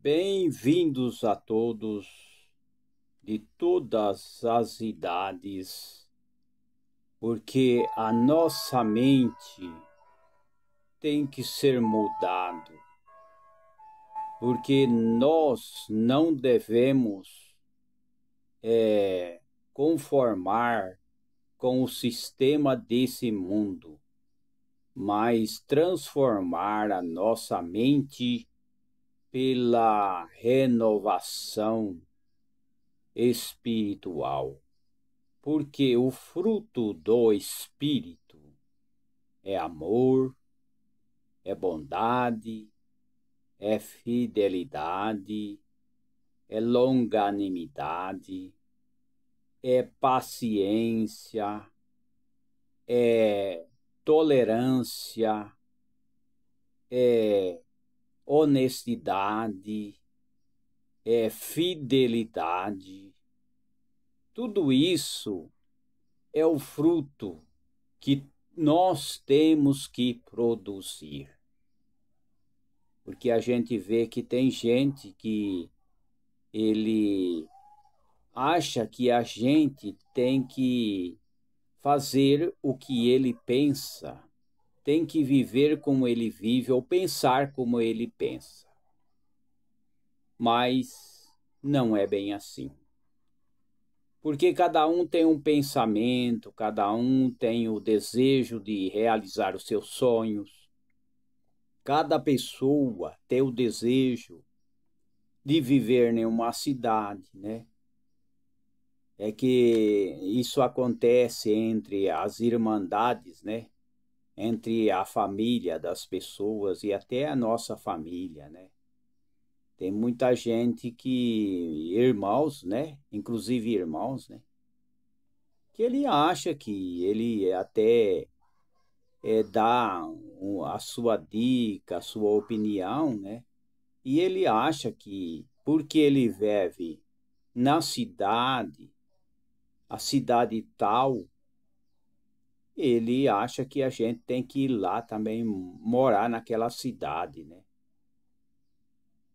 Bem-vindos a todos de todas as idades, porque a nossa mente tem que ser mudada, porque nós não devemos conformar com o sistema desse mundo, mas transformar a nossa mente pela renovação espiritual, porque o fruto do Espírito é amor, é bondade, é fidelidade, é longanimidade, é paciência, é tolerância, é honestidade, é fidelidade. Tudo isso é o fruto que nós temos que produzir. Porque a gente vê que tem gente que ele acha que a gente tem que fazer o que ele pensa, tem que viver como ele vive ou pensar como ele pensa. Mas não é bem assim. Porque cada um tem um pensamento, cada um tem o desejo de realizar os seus sonhos, cada pessoa tem o desejo de viver em uma cidade, né? É que isso acontece entre as irmandades, né? Entre a família das pessoas e até a nossa família, né? Tem muita gente que, irmãos, né? Inclusive irmãos, né? Que ele acha que ele até dá a sua dica, a sua opinião, né? E ele acha que porque ele vive na cidade, a cidade tal, ele acha que a gente tem que ir lá também morar naquela cidade, né?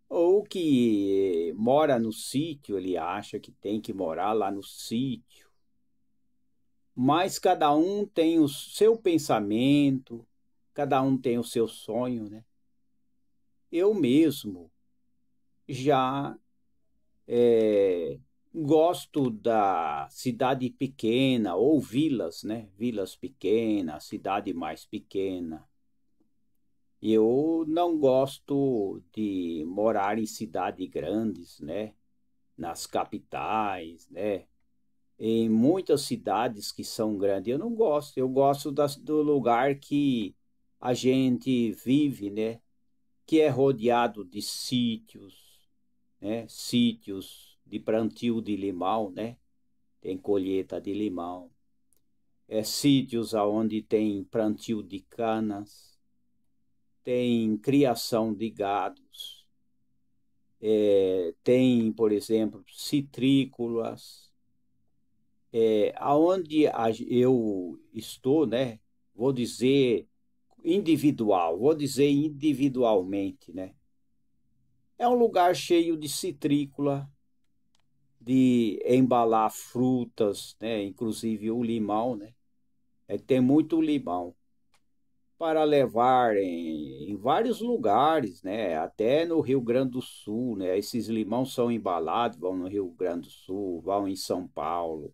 Ou que mora no sítio, ele acha que tem que morar lá no sítio. Mas cada um tem o seu pensamento, cada um tem o seu sonho, né? Eu mesmo já gosto da cidade pequena ou vilas, né? Vilas pequenas, cidade mais pequena. Eu não gosto de morar em cidades grandes, né? Nas capitais, né? Em muitas cidades que são grandes, eu não gosto. Eu gosto do lugar que a gente vive, né? Que é rodeado de sítios, né? Sítios de plantio de limão, né? Tem colheita de limão. Sítios onde tem plantio de canas, tem criação de gados, tem, por exemplo, citrícolas. Aonde eu estou, né? Vou dizer individualmente, né? É um lugar cheio de citrícula, de embalar frutas, né? Inclusive o limão, né? Tem muito limão para levar em vários lugares, né? Até no Rio Grande do Sul, né? Esses limões são embalados, vão no Rio Grande do Sul, vão em São Paulo.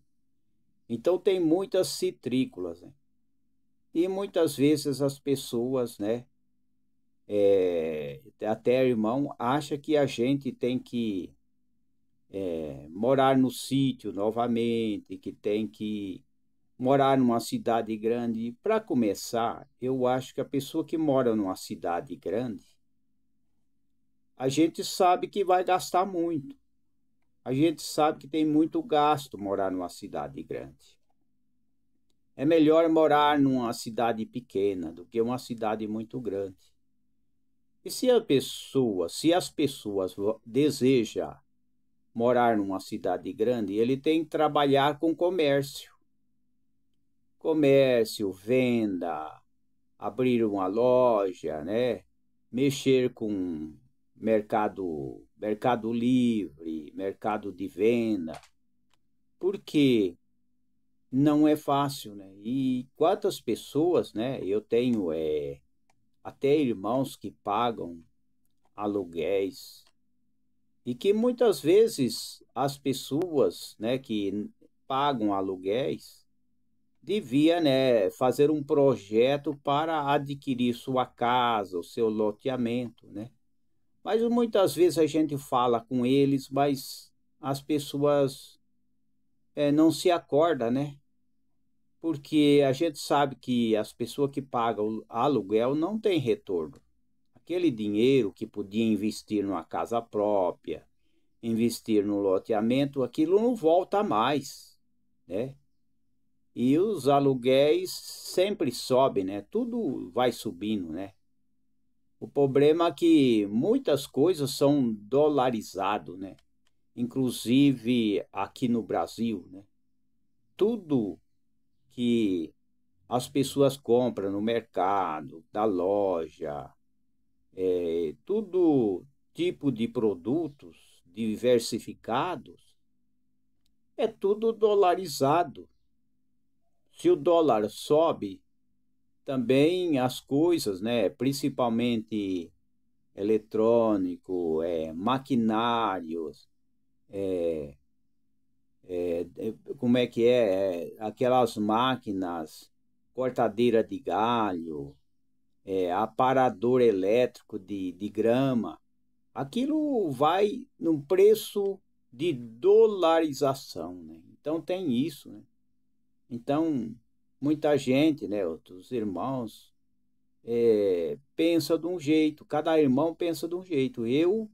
Então tem muitas citrícolas, né? E muitas vezes as pessoas, né? Até irmão, acha que a gente tem que morar no sítio novamente, que tem que morar numa cidade grande. Para começar, eu acho que a pessoa que mora numa cidade grande, a gente sabe que vai gastar muito. A gente sabe que tem muito gasto morar numa cidade grande. É melhor morar numa cidade pequena do que uma cidade muito grande. E se as pessoas desejam morar numa cidade grande, ele tem que trabalhar com comércio. Comércio, venda, abrir uma loja, né? Mexer com Mercado Livre, Mercado de Venda, porque não é fácil, né? E quantas pessoas, né? Eu tenho até irmãos que pagam aluguéis e que muitas vezes as pessoas, né, que pagam aluguéis devia, né, fazer um projeto para adquirir sua casa, o seu loteamento, né? Mas muitas vezes a gente fala com eles, mas as pessoas não se acordam, né? Porque a gente sabe que as pessoas que pagam aluguel não têm retorno. Aquele dinheiro que podia investir numa casa própria, investir no loteamento, aquilo não volta mais, né? E os aluguéis sempre sobem, né? Tudo vai subindo, né? O problema é que muitas coisas são dolarizadas, né? Inclusive aqui no Brasil, né? Tudo que as pessoas compram no mercado, da loja, tudo tipo de produtos diversificados, é tudo dolarizado. Se o dólar sobe, também as coisas, né, principalmente eletrônico, maquinários, como é que aquelas máquinas, cortadeira de galho, aparador elétrico de grama, aquilo vai num preço de dolarização, né? Então tem isso, né? Então, muita gente, né, outros irmãos, pensa de um jeito, cada irmão pensa de um jeito. Eu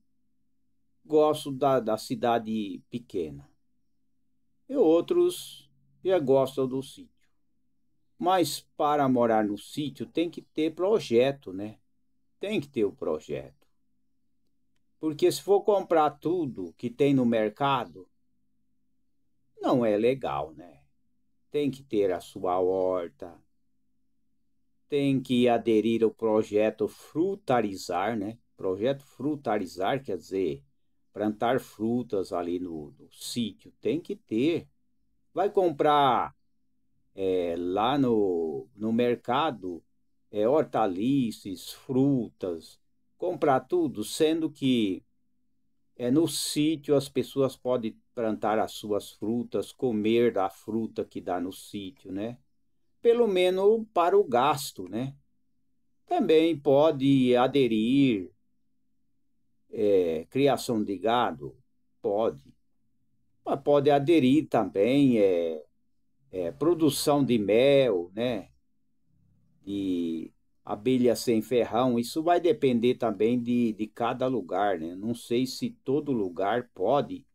gosto da cidade pequena, e outros já gostam do sítio. Mas para morar no sítio tem que ter projeto, né? Tem que ter o projeto. Porque se for comprar tudo que tem no mercado, não é legal, né? Tem que ter a sua horta, tem que aderir ao projeto frutarizar, né? Projeto frutarizar quer dizer plantar frutas ali no sítio, tem que ter. Vai comprar lá no mercado hortaliças, frutas, comprar tudo, sendo que no sítio as pessoas podem plantar as suas frutas, comer a fruta que dá no sítio, né? Pelo menos para o gasto, né? Também pode aderir criação de gado, pode. Mas pode aderir também produção de mel, né? De abelha sem ferrão. Isso vai depender também de cada lugar, né? Não sei se todo lugar pode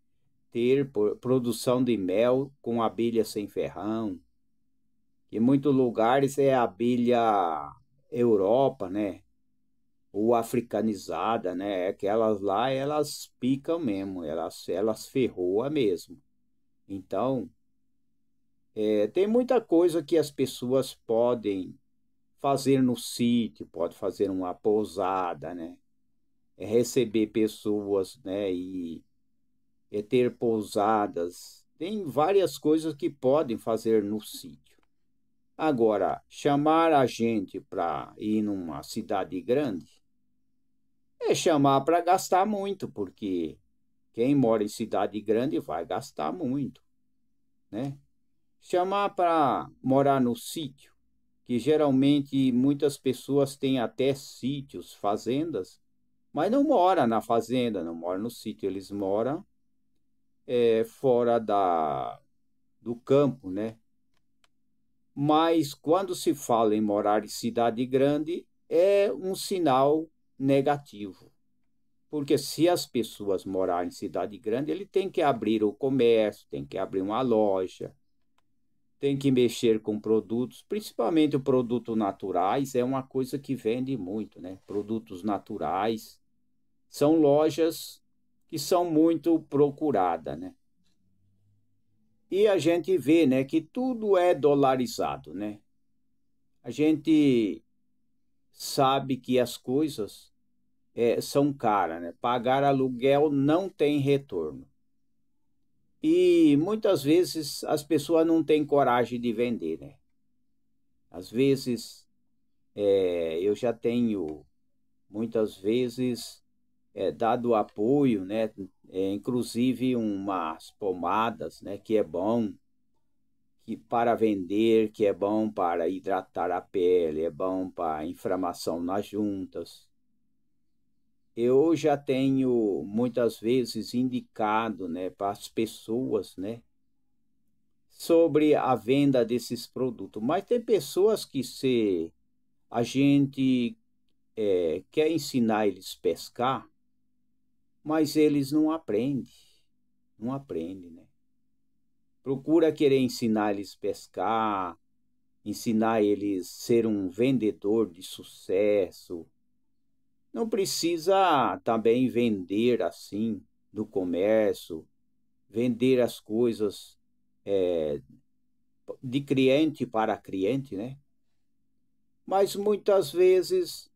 ter produção de mel com abelha sem ferrão. Em muitos lugares é abelha Europa, né? Ou africanizada, né? Aquelas lá, elas picam mesmo, elas ferroam mesmo. Então, tem muita coisa que as pessoas podem fazer no sítio, pode fazer uma pousada, né? Receber pessoas, né? E ter pousadas. Tem várias coisas que podem fazer no sítio. Agora, chamar a gente para ir numa cidade grande é chamar para gastar muito, porque quem mora em cidade grande vai gastar muito, né? Chamar para morar no sítio, que geralmente muitas pessoas têm até sítios, fazendas, mas não moram na fazenda, não moram no sítio, eles moram fora do campo, né? Mas quando se fala em morar em cidade grande, é um sinal negativo. Porque se as pessoas morarem em cidade grande, ele tem que abrir o comércio, tem que abrir uma loja, tem que mexer com produtos, principalmente os produtos naturais, é uma coisa que vende muito, né? Produtos naturais são lojas que são muito procuradas, né? E a gente vê, né, que tudo é dolarizado, né? A gente sabe que as coisas são caras, né? Pagar aluguel não tem retorno. E muitas vezes as pessoas não têm coragem de vender, né? Às vezes eu já tenho muitas vezes dado apoio, né? Inclusive umas pomadas, né? Que é bom para vender, que é bom para hidratar a pele, é bom para inflamação nas juntas. Eu já tenho muitas vezes indicado, né, para as pessoas, né, sobre a venda desses produtos. Mas tem pessoas que se a gente quer ensinar eles a pescar, mas eles não aprendem, não aprendem, né? Procura querer ensinar eles a pescar, ensinar eles a ser um vendedor de sucesso. Não precisa também vender assim do comércio, vender as coisas de cliente para cliente, né? Mas muitas vezes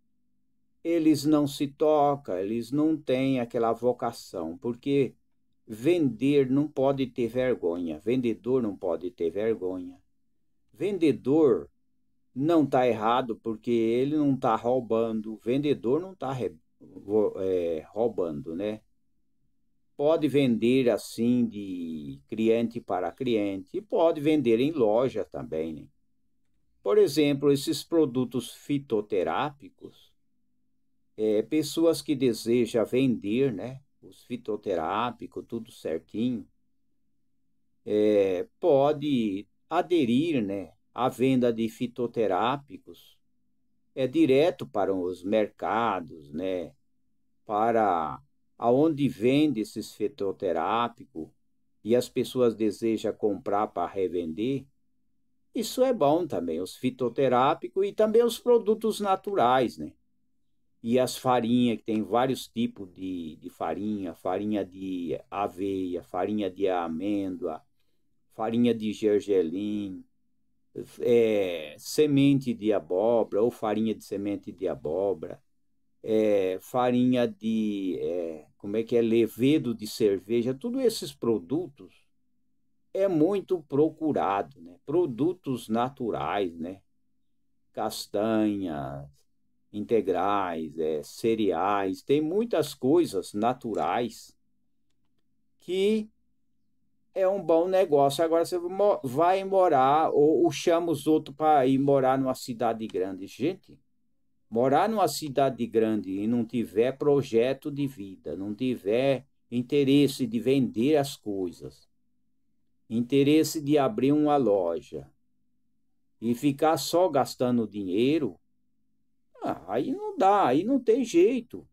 eles não se tocam, eles não têm aquela vocação, porque vender não pode ter vergonha, vendedor não pode ter vergonha. Vendedor não está errado porque ele não está roubando, vendedor não está roubando, né? Pode vender assim de cliente para cliente e pode vender em loja também, né? Por exemplo, esses produtos fitoterápicos, pessoas que desejam vender, né? Os fitoterápicos, tudo certinho, pode aderir, né? À venda de fitoterápicos direto para os mercados, né? Para aonde vende esses fitoterápicos e as pessoas desejam comprar para revender, isso é bom também, os fitoterápicos e também os produtos naturais, né? E as farinhas, que tem vários tipos de farinha, farinha de aveia, farinha de amêndoa, farinha de gergelim, semente de abóbora ou farinha de semente de abóbora, farinha de, como é que é, levedo de cerveja, todos esses produtos é muito procurado, né? Produtos naturais, né? Castanhas integrais, cereais, tem muitas coisas naturais que é um bom negócio. Agora você vai morar ou chama os outros para ir morar numa cidade grande. Gente, morar numa cidade grande e não tiver projeto de vida, não tiver interesse de vender as coisas, interesse de abrir uma loja e ficar só gastando dinheiro, aí não dá, aí não tem jeito.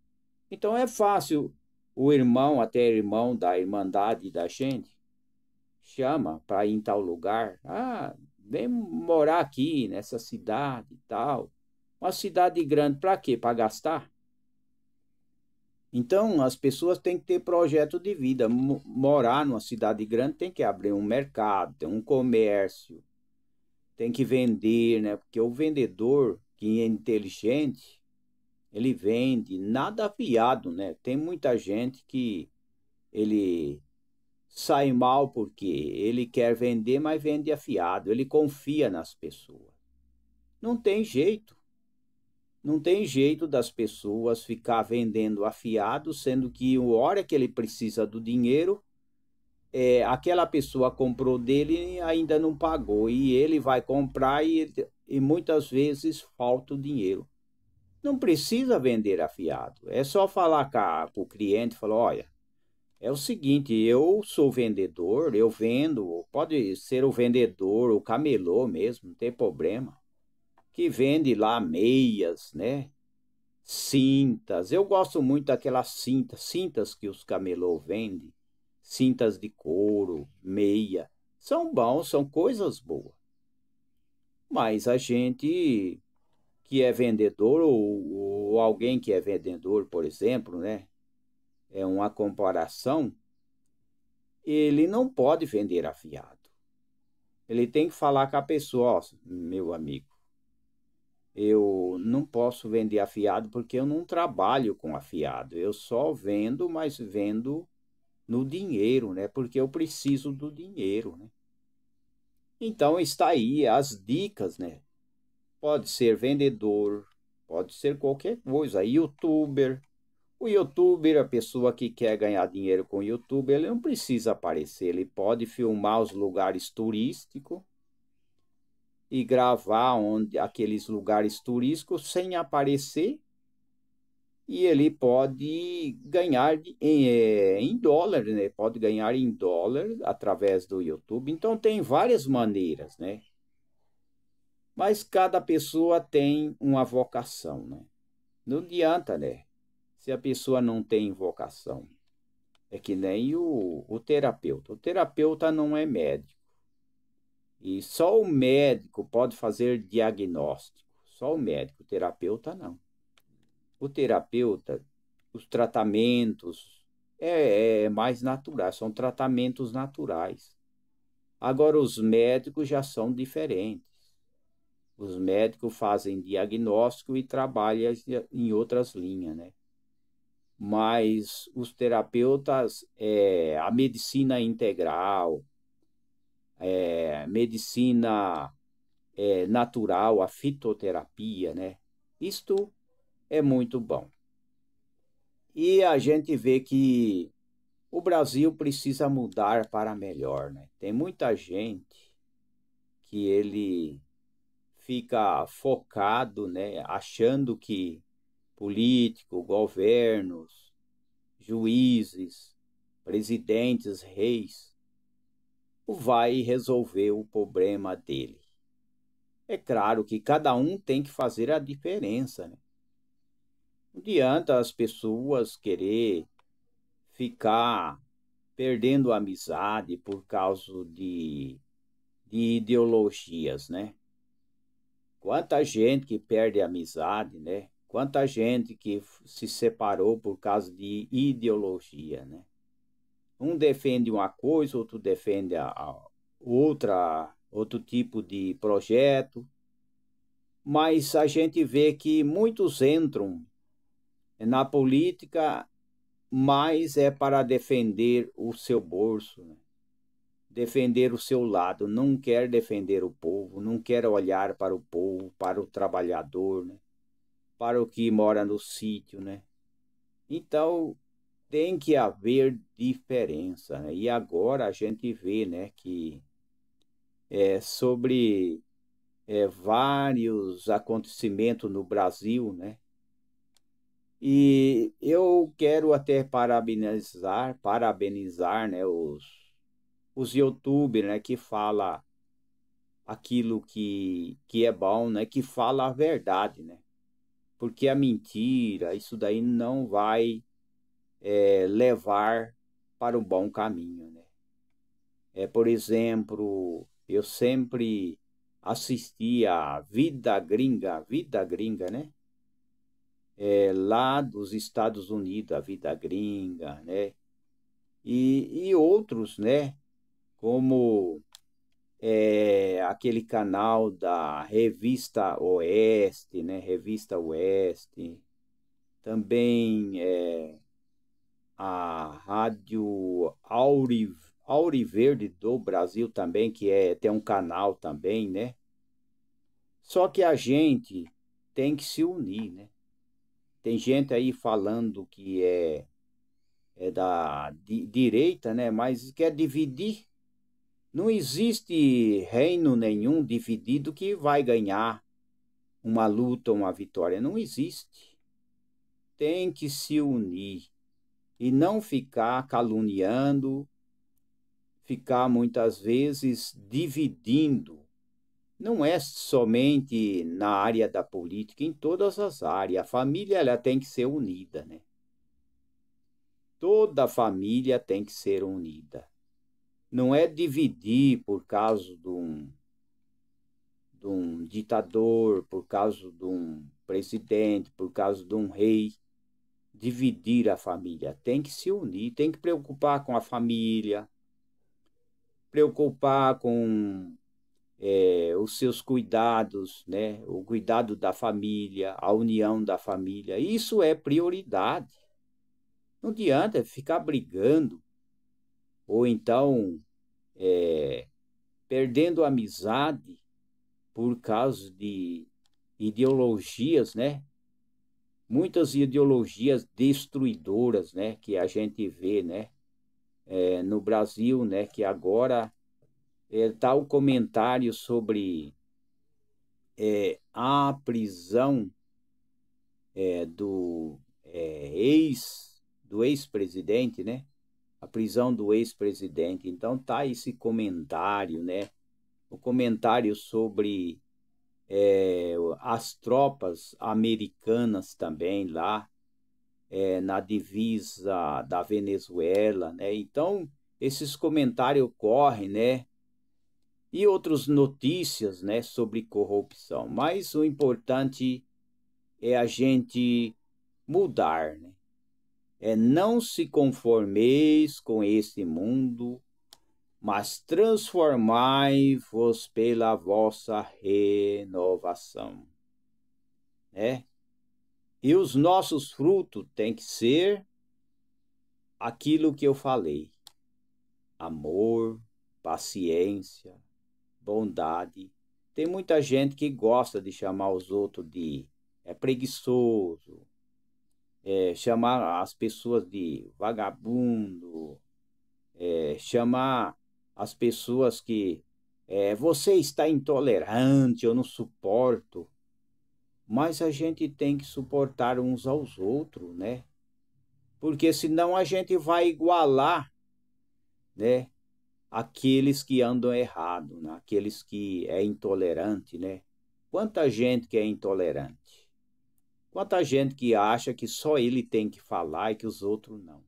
Então é fácil o irmão, até irmão da irmandade da gente, chama para ir em tal lugar. Ah, vem morar aqui nessa cidade e tal. Uma cidade grande para quê? Para gastar? Então, as pessoas têm que ter projeto de vida. Morar numa cidade grande tem que abrir um mercado, tem um comércio, tem que vender, né? Porque o vendedor que é inteligente, ele vende nada afiado, né? Tem muita gente que ele sai mal porque ele quer vender, mas vende afiado. Ele confia nas pessoas. Não tem jeito. Não tem jeito das pessoas ficar vendendo afiado, sendo que a hora que ele precisa do dinheiro, aquela pessoa comprou dele e ainda não pagou. E ele vai comprar e muitas vezes falta o dinheiro. Não precisa vender afiado. É só falar com o cliente, falar, olha, é o seguinte, eu sou vendedor, eu vendo, pode ser o vendedor, o camelô mesmo, não tem problema, que vende lá meias, né? Cintas. Eu gosto muito daquelas cintas que os camelô vendem, cintas de couro, meia. São bons, são coisas boas. Mas a gente que é vendedor, ou alguém que é vendedor, por exemplo, né? É uma comparação, ele não pode vender afiado. Ele tem que falar com a pessoa, ó, meu amigo, Eu não posso vender afiado porque eu não trabalho com afiado. Eu só vendo, mas vendo no dinheiro, né? Porque eu preciso do dinheiro, né? Então está aí as dicas, né? Pode ser vendedor, pode ser qualquer coisa, youtuber. O youtuber, a pessoa que quer ganhar dinheiro com o youtuber, ele não precisa aparecer, ele pode filmar os lugares turísticos e gravar onde aqueles lugares turísticos sem aparecer, e ele pode ganhar em dólar, né? Pode ganhar em dólar através do YouTube. Então tem várias maneiras, né? Mas cada pessoa tem uma vocação, né? Não adianta, né? Se a pessoa não tem vocação. É que nem o terapeuta. O terapeuta não é médico. E só o médico pode fazer diagnóstico. Só o médico, o terapeuta não. O terapeuta, os tratamentos é mais natural, são tratamentos naturais. Agora, os médicos já são diferentes. Os médicos fazem diagnóstico e trabalham em outras linhas, né? Mas os terapeutas, a medicina integral, medicina natural, a fitoterapia, né? Isto é muito bom. E a gente vê que o Brasil precisa mudar para melhor, né? Tem muita gente que ele fica focado, né, achando que político, governos, juízes, presidentes, reis, vai resolver o problema dele. É claro que cada um tem que fazer a diferença, né? Não adianta as pessoas querer ficar perdendo a amizade por causa de ideologias, né? Quanta gente que perde a amizade, né? Quanta gente que se separou por causa de ideologia, né? Um defende uma coisa, outro defende outro tipo de projeto, mas a gente vê que muitos entram na política, mas é para defender o seu bolso, né? Defender o seu lado, não quer defender o povo, não quer olhar para o povo, para o trabalhador, né? Para o que mora no sítio, né? Então, tem que haver diferença, né? E agora a gente vê, né, que sobre vários acontecimentos no Brasil, né? E eu quero até parabenizar, né, os YouTubers, né, que fala aquilo que é bom, né, que fala a verdade, né? Porque a mentira, isso daí não vai levar para o bom caminho, né? Por exemplo, eu sempre assisti a Vida Gringa, né? Lá dos Estados Unidos, a Vida Gringa, né? E outros, né? Como aquele canal da Revista Oeste, né? Revista Oeste. Também a Rádio Auriverde do Brasil também, que tem um canal também, né? Só que a gente tem que se unir, né? Tem gente aí falando que é da direita, né? Mas quer dividir. Não existe reino nenhum dividido que vai ganhar uma luta, uma vitória. Não existe. Tem que se unir e não ficar caluniando, ficar muitas vezes dividindo. Não é somente na área da política, em todas as áreas. A família ela tem que ser unida, né? Toda a família tem que ser unida. Não é dividir por causa de um ditador, por causa de um presidente, por causa de um rei. Dividir a família. Tem que se unir, tem que preocupar com a família, preocupar com os seus cuidados, né? O cuidado da família, a união da família. Isso é prioridade. Não adianta ficar brigando ou então perdendo amizade por causa de ideologias, né? Muitas ideologias destruidoras, né? Que a gente vê, né? No Brasil, né? Que agora está o comentário sobre a prisão do ex-presidente, né? A prisão do ex-presidente. Então tá esse comentário, né? O comentário sobre as tropas americanas também lá na divisa da Venezuela, né? Então esses comentários ocorrem, né? E outras notícias, né, sobre corrupção. Mas o importante é a gente mudar, né? É não se conformeis com este mundo, mas transformai-vos pela vossa renovação, né? E os nossos frutos têm que ser aquilo que eu falei: amor, paciência, bondade. Tem muita gente que gosta de chamar os outros de preguiçoso, chamar as pessoas de vagabundo, chamar as pessoas que você está intolerante, eu não suporto. Mas a gente tem que suportar uns aos outros, né? Porque senão a gente vai igualar, né? Aqueles que andam errado, né? Aqueles que é intolerante, né? Quanta gente que é intolerante. Quanta gente que acha que só ele tem que falar e que os outros não.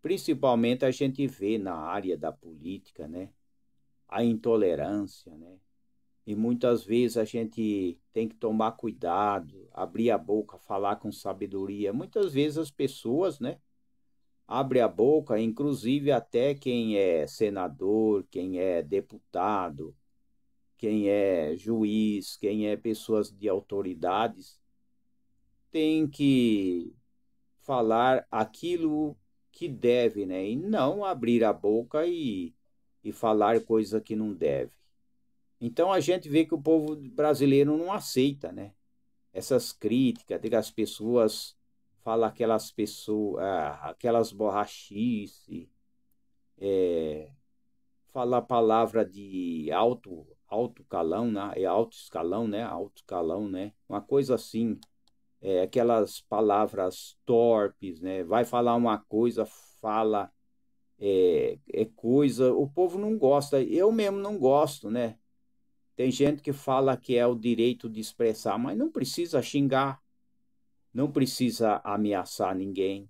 Principalmente a gente vê na área da política, né? A intolerância, né? E muitas vezes a gente tem que tomar cuidado, abrir a boca, falar com sabedoria. Muitas vezes as pessoas, né, abrem a boca, inclusive até quem é senador, quem é deputado, quem é juiz, quem é pessoas de autoridades, tem que falar aquilo que deve, né, e não abrir a boca e falar coisa que não deve. Então a gente vê que o povo brasileiro não aceita, né? Essas críticas de que as pessoas falam aquelas pessoas, aquelas borrachices, fala a palavra de alto calão, né? Alto escalão, né? Alto escalão, né? Uma coisa assim, aquelas palavras torpes, né? Vai falar uma coisa, fala coisa, o povo não gosta, eu mesmo não gosto, né? Tem gente que fala que é o direito de expressar, mas não precisa xingar, não precisa ameaçar ninguém.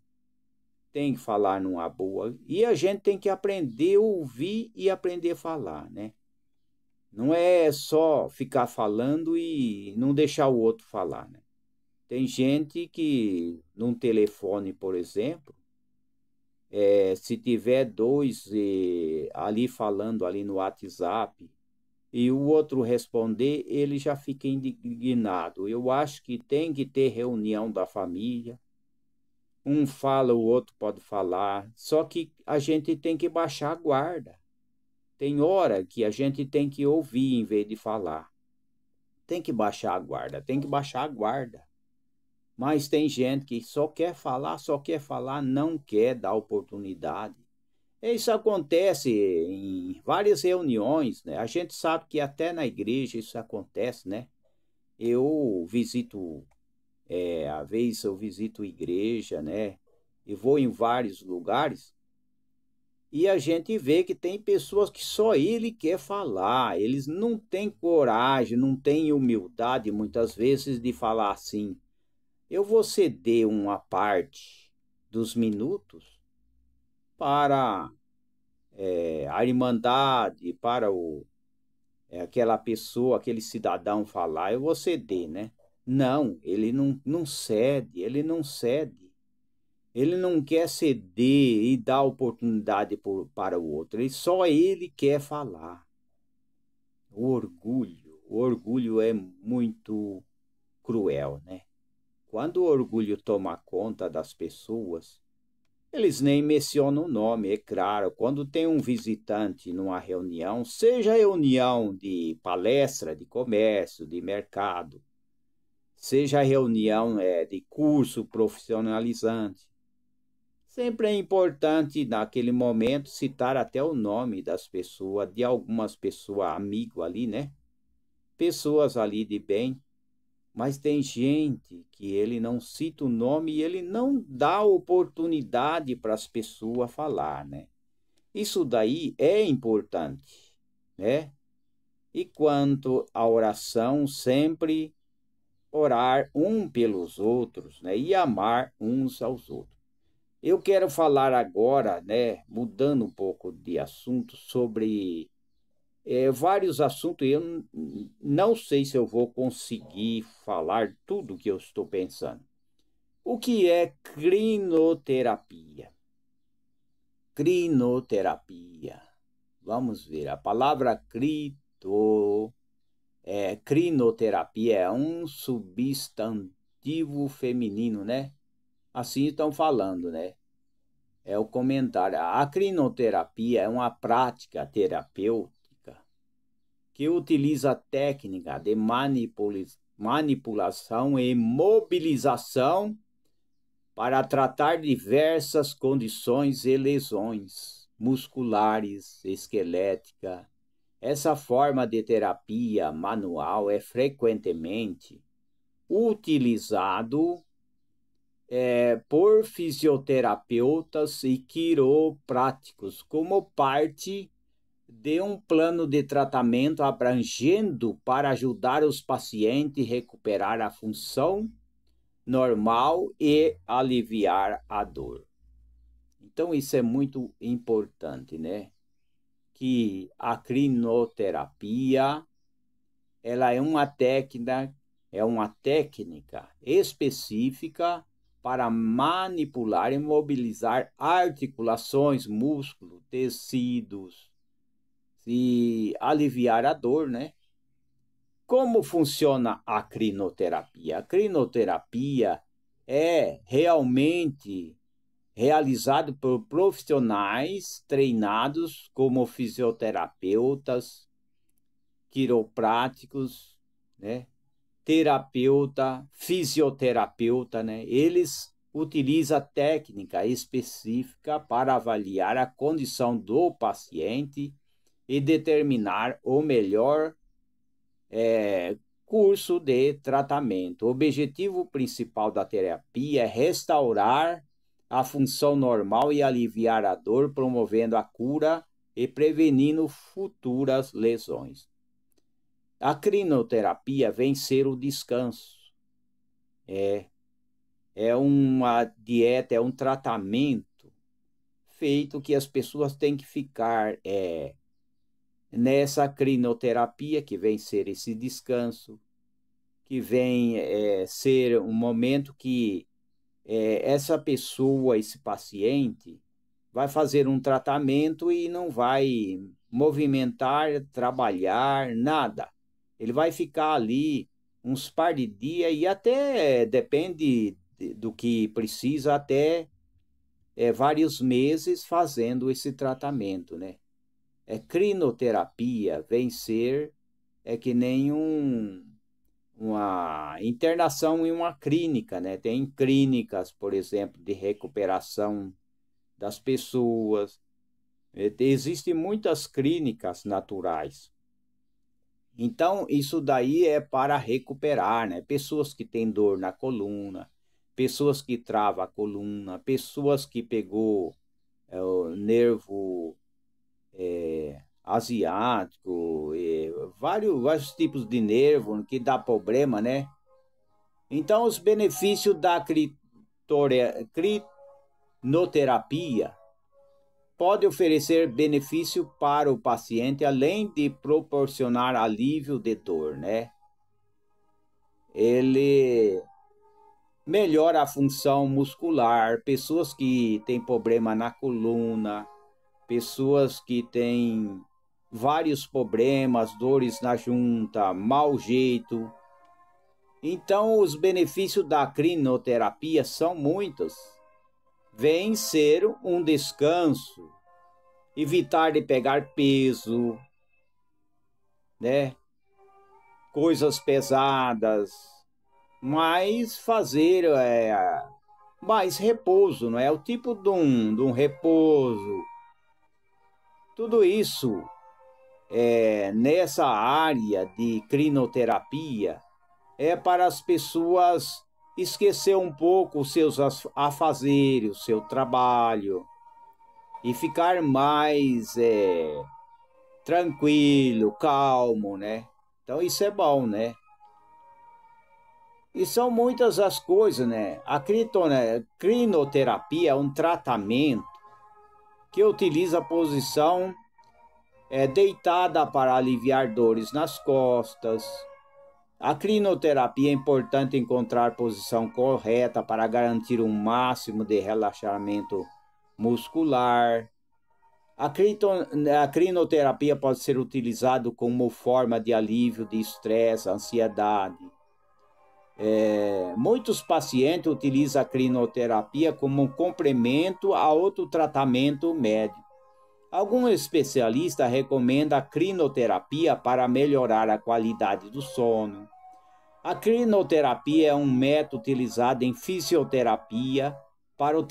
Tem que falar numa boa. E a gente tem que aprender a ouvir e aprender a falar, né? Não é só ficar falando e não deixar o outro falar, né? Tem gente que, num telefone, por exemplo, se tiver dois ali falando ali no WhatsApp, e o outro responder, ele já fica indignado. Eu acho que tem que ter reunião da família. Um fala, o outro pode falar. Só que a gente tem que baixar a guarda. Tem hora que a gente tem que ouvir em vez de falar. Tem que baixar a guarda, tem que baixar a guarda. Mas tem gente que só quer falar, não quer dar oportunidade. Isso acontece em várias reuniões, né? A gente sabe que até na igreja isso acontece, né? Eu visito, às vezes eu visito igreja, né? E vou em vários lugares e a gente vê que tem pessoas que só ele quer falar. Eles não têm coragem, não têm humildade muitas vezes de falar assim: eu vou ceder uma parte dos minutos para a irmandade, para aquela pessoa, aquele cidadão falar, eu vou ceder, né? Não, ele não cede, ele não cede. Ele não quer ceder e dar oportunidade para o outro, só ele quer falar. o orgulho. O orgulho é muito cruel, né? Quando o orgulho toma conta das pessoas, eles nem mencionam o nome, é claro. Quando tem um visitante numa reunião, seja reunião de palestra, de comércio, de mercado, seja reunião de curso profissionalizante, sempre é importante, naquele momento, citar até o nome das pessoas, de algumas pessoas, amigo ali, né? Pessoas ali de bem, mas tem gente que ele não cita o nome e ele não dá oportunidade para as pessoas falar, né? Isso daí é importante, né? E quanto à oração, sempre orar um pelos outros, né? E amar uns aos outros. Eu quero falar agora, né, mudando um pouco de assunto, sobre vários assuntos. Eu não sei se eu vou conseguir falar tudo que eu estou pensando. O que é crinoterapia? Crinoterapia. Vamos ver. A palavra crinoterapia é um substantivo feminino, né? Assim estão falando, né? É o comentário. A crinoterapia é uma prática terapêutica que utiliza técnica de manipulação e mobilização para tratar diversas condições e lesões musculares, esqueléticas. Essa forma de terapia manual é frequentemente utilizado por fisioterapeutas e quiropráticos como parte de um plano de tratamento abrangendo para ajudar os pacientes a recuperar a função normal e aliviar a dor. Então isso é muito importante, né? Que a crinoterapia, ela é uma técnica específica para manipular e mobilizar articulações, músculos, tecidos e aliviar a dor, né? Como funciona a crinoterapia? A crinoterapia é realmente realizado por profissionais treinados como fisioterapeutas, quiropráticos, né? Terapeuta, fisioterapeuta, né? Eles utilizam técnica específica para avaliar a condição do paciente e determinar o melhor curso de tratamento. O objetivo principal da terapia é restaurar a função normal e aliviar a dor, promovendo a cura e prevenindo futuras lesões. A crinoterapia vem ser o descanso. É uma dieta, é um tratamento feito que as pessoas têm que ficar nessa crinoterapia, que vem ser esse descanso, que vem ser um momento que essa pessoa, esse paciente, vai fazer um tratamento e não vai movimentar, trabalhar, nada. Ele vai ficar ali uns par de dias e até, depende do que precisa, até vários meses fazendo esse tratamento, né? Crinoterapia vem ser que nem uma internação em uma clínica, né? Tem clínicas, por exemplo, de recuperação das pessoas. Existem muitas clínicas naturais. Então, isso daí é para recuperar, né? Pessoas que têm dor na coluna, pessoas que travam a coluna, pessoas que pegou o nervo asiático, vários tipos de nervo que dá problema, né? Então, os benefícios da crinoterapia pode oferecer benefício para o paciente, além de proporcionar alívio de dor, né? Ele melhora a função muscular, pessoas que têm problema na coluna, pessoas que têm vários problemas, dores na junta, mau jeito. Então, os benefícios da crinoterapia são muitos. Vem ser um descanso, evitar de pegar peso, né? Coisas pesadas, mas fazer mais repouso, não é? O tipo de um repouso. Tudo isso nessa área de crinoterapia é para as pessoas esquecer um pouco os seus afazeres, o seu trabalho e ficar mais tranquilo, calmo, né? Então isso é bom, né? E são muitas as coisas, né? A crinoterapia é um tratamento que utiliza a posição deitada para aliviar dores nas costas. A crinoterapia é importante encontrar a posição correta para garantir um máximo de relaxamento muscular. A crinoterapia pode ser utilizada como forma de alívio de estresse, ansiedade. Muitos pacientes utilizam a crinoterapia como um complemento a outro tratamento médico. Alguns especialistas recomendam a crinoterapia para melhorar a qualidade do sono. A crinoterapia é um método utilizado em fisioterapia para o